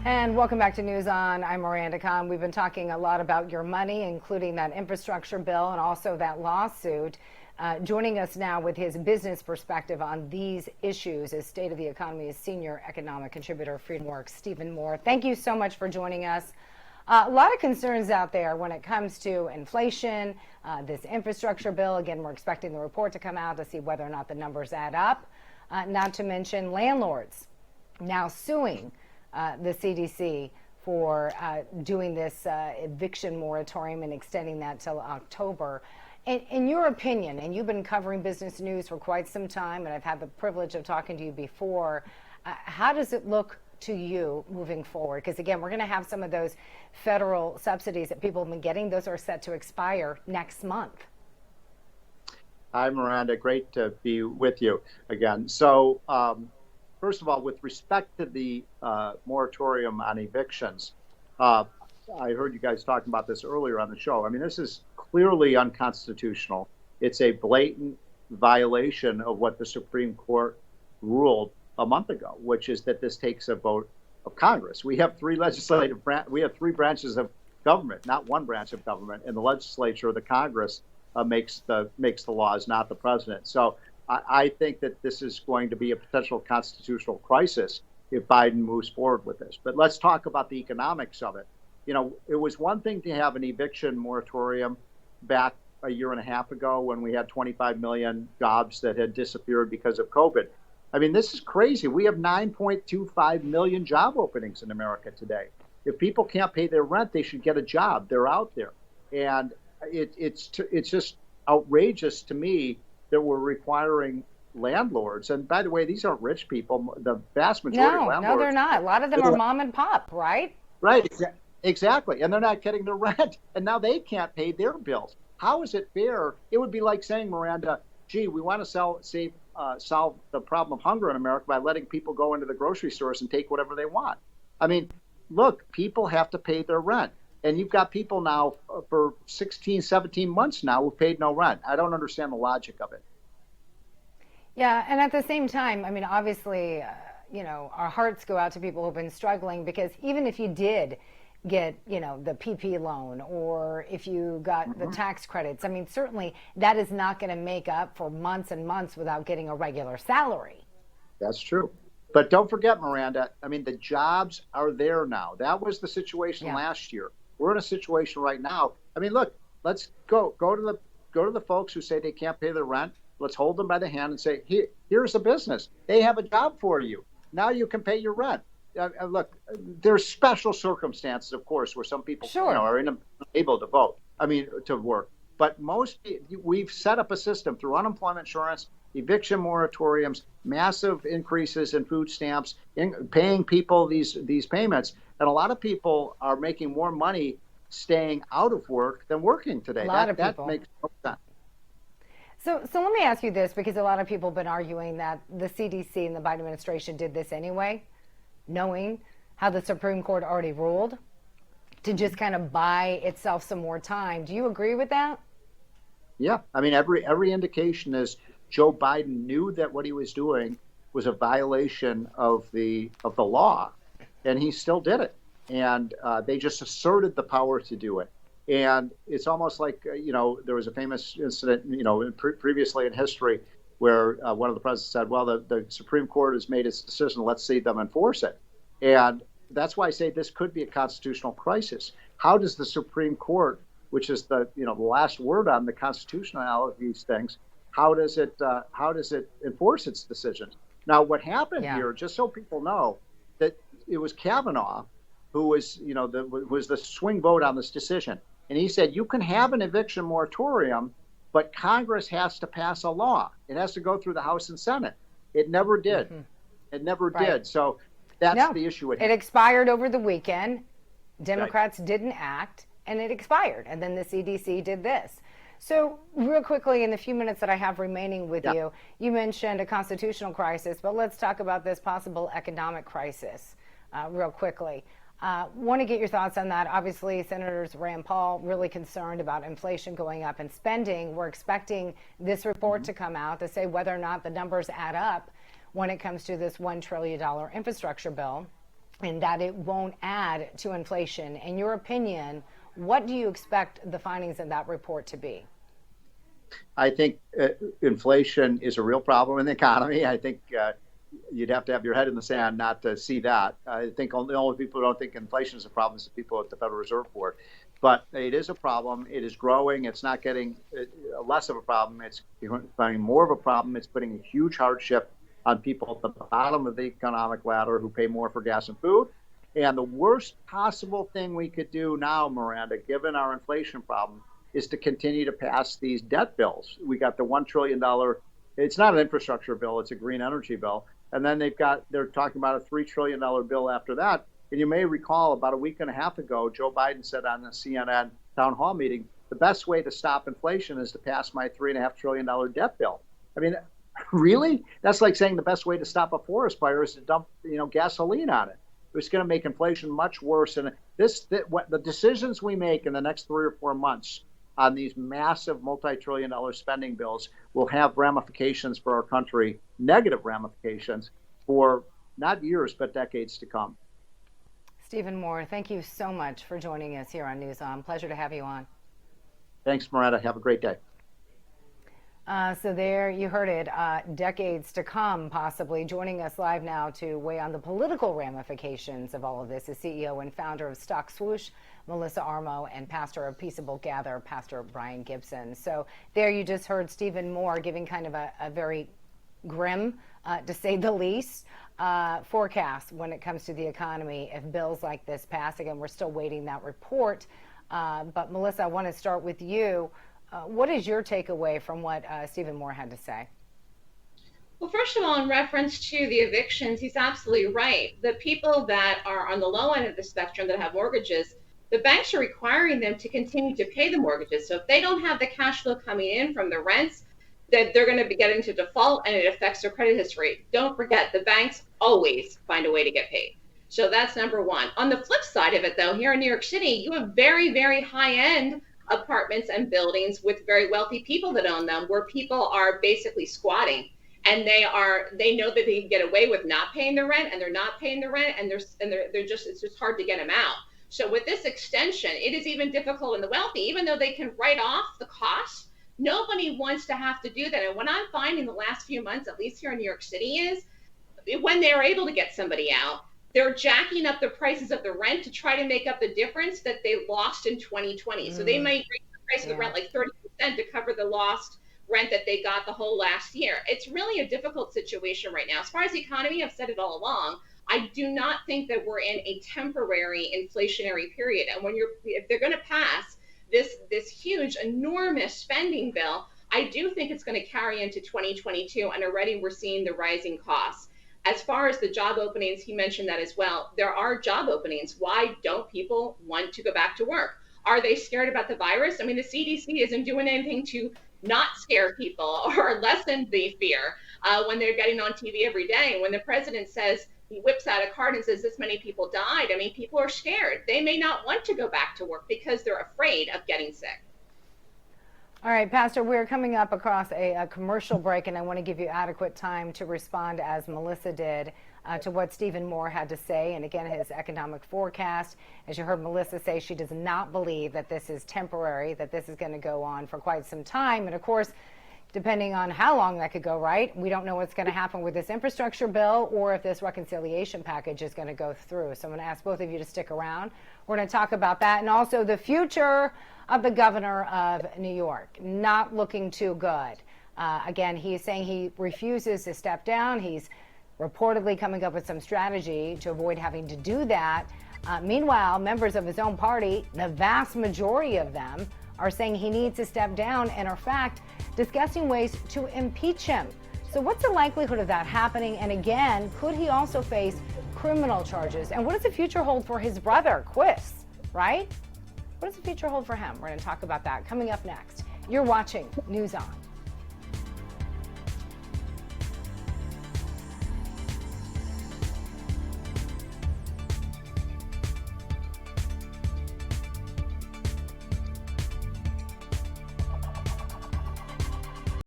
And welcome back to News On. I'm Miranda Kahn. We've been talking a lot about your money, including that infrastructure bill and also that lawsuit. Joining us now with his business perspective on these issues is State of the Economy's senior economic contributor, FreedomWorks, Stephen Moore. Thank you so much for joining us. A lot of concerns out there when it comes to inflation, this infrastructure bill. Again, we're expecting the report to come out to see whether or not the numbers add up. Not to mention landlords now suing the CDC for doing this eviction moratorium and extending that till October. In your opinion, and you've been covering business news for quite some time, and I've had the privilege of talking to you before, how does it look to you moving forward? Because again, we're going to have some of those federal subsidies that people have been getting. Those are set to expire next month. Hi, Miranda. Great to be with you again. So, first of all, with respect to the moratorium on evictions, I heard you guys talking about this earlier on the show. I mean, this is clearly unconstitutional. It's a blatant violation of what the Supreme Court ruled a month ago, which is that this takes a vote of Congress. We have three branches of government, not one branch of government, and the legislature or the Congress makes the laws, not the president. So I think that this is going to be a potential constitutional crisis if Biden moves forward with this. But let's talk about the economics of it. You know, it was one thing to have an eviction moratorium back a year and a half ago when we had 25 million jobs that had disappeared because of COVID. I mean, this is crazy. We have 9.25 million job openings in America today. If people can't pay their rent, they should get a job. They're out there. And it's just outrageous to me that we're requiring landlords. And by the way, these aren't rich people. The vast majority of landlords. No, they're not. A lot of them are mom and pop, right? Right. Exactly. And they're not getting the rent. And now they can't pay their bills. How is it fair? It would be like saying, Miranda, gee, we want to solve the problem of hunger in America by letting people go into the grocery stores and take whatever they want. I mean, look, people have to pay their rent. And you've got people now for 16, 17 months now who've paid no rent. I don't understand the logic of it. Yeah, and at the same time, I mean, obviously, our hearts go out to people who've been struggling, because even if you did get, the PP loan, or if you got the tax credits, I mean, certainly that is not going to make up for months and months without getting a regular salary. That's true. But don't forget, Miranda, I mean, the jobs are there now. That was the situation last year. We're in a situation right now. I mean, look, let's go to the folks who say they can't pay their rent. Let's hold them by the hand and say, here's a business. They have a job for you. Now you can pay your rent. Look, there's special circumstances, of course, where some people are unable to vote. I mean, to work. But we've set up a system through unemployment insurance, eviction moratoriums, massive increases in food stamps, paying people these payments. And a lot of people are making more money staying out of work than working today. That makes no sense. So let me ask you this, because a lot of people have been arguing that the CDC and the Biden administration did this anyway, knowing how the Supreme Court already ruled, to just kind of buy itself some more time. Do you agree with that? Yeah. I mean, every indication is Joe Biden knew that what he was doing was a violation of the law, and he still did it. And they just asserted the power to do it. And it's almost like, there was a famous incident, previously in history where one of the presidents said, well, the Supreme Court has made its decision. Let's see them enforce it. And that's why I say this could be a constitutional crisis. How does the Supreme Court, which is the last word on the constitutionality of these things, how does it enforce its decisions? Now, what happened here, just so people know, that it was Kavanaugh who was, was the swing vote on this decision. And he said, you can have an eviction moratorium, but Congress has to pass a law. It has to go through the House and Senate. It never did. Mm-hmm. It never did. So that's the issue. It expired over the weekend. Democrats didn't act, and it expired. And then the CDC did this. So real quickly, in the few minutes that I have remaining with you, you mentioned a constitutional crisis, but let's talk about this possible economic crisis real quickly. Want to get your thoughts on that. Obviously, Senators Rand Paul really concerned about inflation going up and spending. We're expecting this report to come out to say whether or not the numbers add up when it comes to this $1 trillion infrastructure bill. and that it won't add to inflation. In your opinion, what do you expect the findings of that report to be? I think inflation is a real problem in the economy. I think you'd have to have your head in the sand not to see that. I think the only people who don't think inflation is a problem is the people at the Federal Reserve Board. But it is a problem. It is growing. It's not getting less of a problem. It's becoming more of a problem. It's putting a huge hardship on people at the bottom of the economic ladder who pay more for gas and food. And the worst possible thing we could do now, Miranda, given our inflation problem, is to continue to pass these debt bills. We got the $1 trillion, it's not an infrastructure bill, it's a green energy bill. And then they're talking about a $3 trillion bill after that. And you may recall about a week and a half ago, Joe Biden said on the CNN town hall meeting, the best way to stop inflation is to pass my $3.5 trillion debt bill. I mean, really? That's like saying the best way to stop a forest fire is to dump, gasoline on it. It's going to make inflation much worse. And the decisions we make in the next 3 or 4 months on these massive multi-trillion-dollar spending bills will have ramifications for our country, negative ramifications for not years, but decades to come. Stephen Moore, thank you so much for joining us here on News On. Pleasure to have you on. Thanks, Miranda. Have a great day. So there you heard it, decades to come, possibly. Joining us live now to weigh on the political ramifications of all of this is CEO and founder of Swoosh, Melissa Armo, and pastor of Peaceable Gather, Pastor Brian Gibson. So there you just heard Stephen Moore giving kind of a very grim, to say the least, forecast when it comes to the economy if bills like this pass. Again, we're still waiting that report. But Melissa, I want to start with you. What is your takeaway from what Stephen Moore had to say? Well, first of all, in reference to the evictions, he's absolutely right. The people that are on the low end of the spectrum that have mortgages, the banks are requiring them to continue to pay the mortgages. So if they don't have the cash flow coming in from the rents, that they're going to be getting to default and it affects their credit history. Don't forget, the banks always find a way to get paid. So that's number one. On the flip side of it, though, here in New York City, you have very, very high-end apartments and buildings with very wealthy people that own them, where people are basically squatting, and they know that they can get away with not paying the rent, and they're not paying the rent, and it's just hard to get them out. So with this extension, it is even difficult in the wealthy, even though they can write off the costs. Nobody wants to have to do that. And what I'm finding the last few months, at least here in New York City, is when they're able to get somebody out, they're jacking up the prices of the rent to try to make up the difference that they lost in 2020. So they might raise the price of the rent like 30% to cover the lost rent that they got the whole last year. It's really a difficult situation right now. As far as the economy, I've said it all along, I do not think that we're in a temporary inflationary period. And if they're going to pass this huge, enormous spending bill, I do think it's going to carry into 2022. And already we're seeing the rising costs. As far as the job openings, he mentioned that as well. There are job openings. Why don't people want to go back to work? Are they scared about the virus? I mean, the CDC isn't doing anything to not scare people or lessen the fear when they're getting on TV every day. And when the president says, he whips out a card and says this many people died, I mean, people are scared. They may not want to go back to work because they're afraid of getting sick. All right, Pastor, we're coming up across a commercial break, and I want to give you adequate time to respond, as Melissa did, to what Stephen Moore had to say, and again, his economic forecast. As you heard Melissa say, she does not believe that this is temporary, that this is going to go on for quite some time. And of course, depending on how long that could go, right? We don't know what's going to happen with this infrastructure bill or if this reconciliation package is going to go through. So I'm going to ask both of you to stick around. We're going to talk about that, and also the future of the governor of New York. Not looking too good. Again, he's saying he refuses to step down. He's reportedly coming up with some strategy to avoid having to do that. Meanwhile, members of his own party, the vast majority of them, are saying he needs to step down and are, in fact, discussing ways to impeach him. So what's the likelihood of that happening? And again, could he also face criminal charges? And what does the future hold for his brother, Quis, right? What does the future hold for him? We're going to talk about that coming up next. You're watching News On.